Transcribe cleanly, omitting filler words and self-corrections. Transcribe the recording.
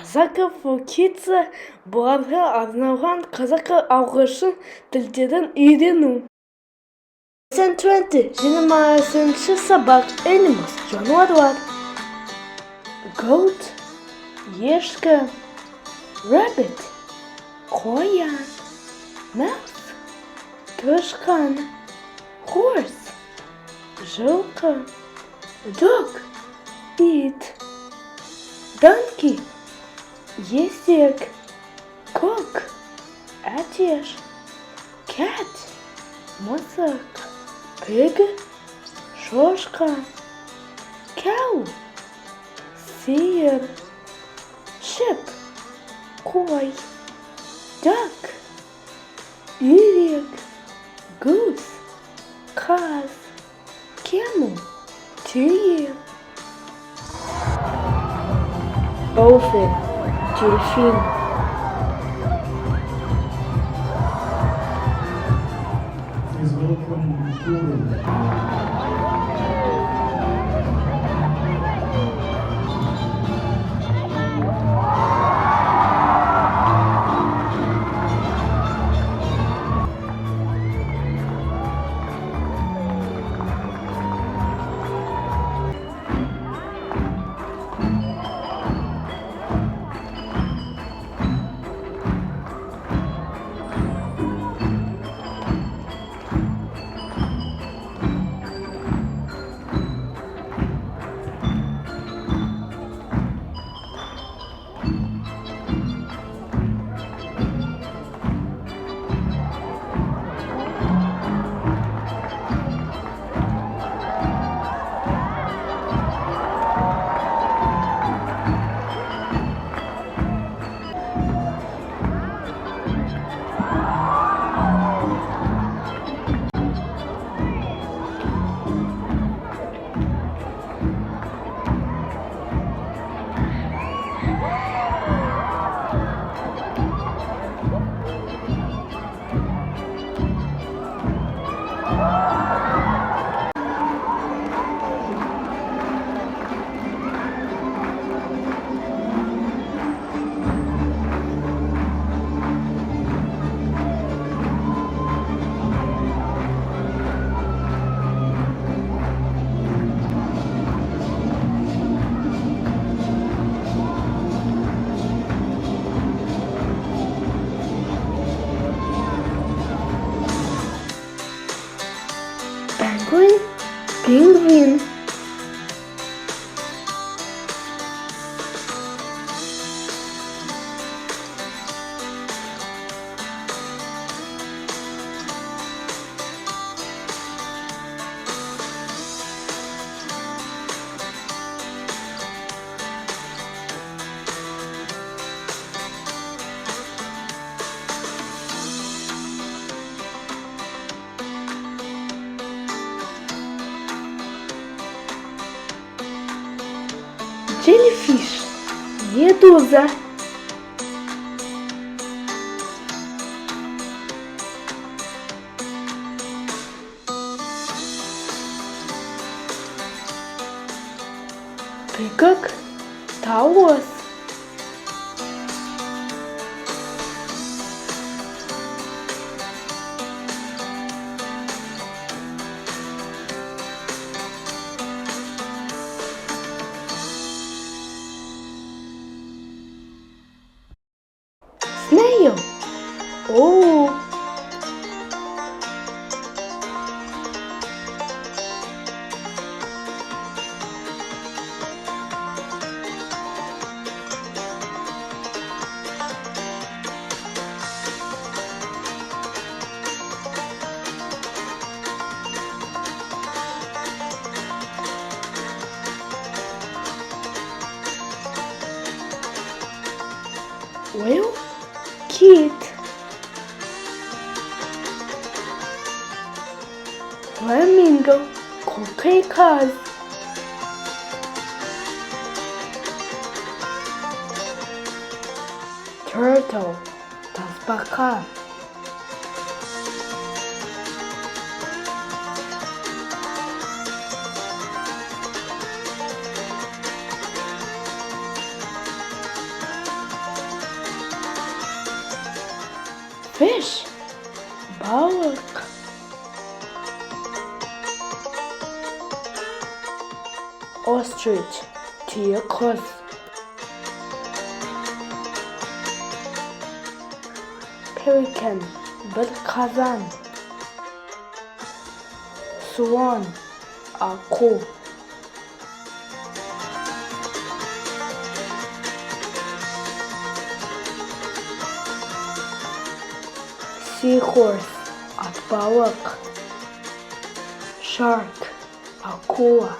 Қазақ фокица бұларға арналған қазақ ағылшын тілдерін үйрену. Lesson 20 20-шы сабақ Animals жануарлар. Goat ешкі, rabbit қоян, mouse тышқан, horse жылқы, dog ит, donkey есек, cock әтеш, cat мысық, pig шошқа, cow сиыр, sheep қой, duck үйрек, goose қаз, camel түйе, dolphin дельфин. Is welcome to Penguin пингвин, jellyfish медуза, peacock таус, snail оу, whale kit, flamingo coqueikas, turtle tasbaka, Fish. Балык. Ostrich. Түйе құс. Pelican. Bir қазан. Swan. Аққу. Seahorse. Атбалық. Shark. Акула.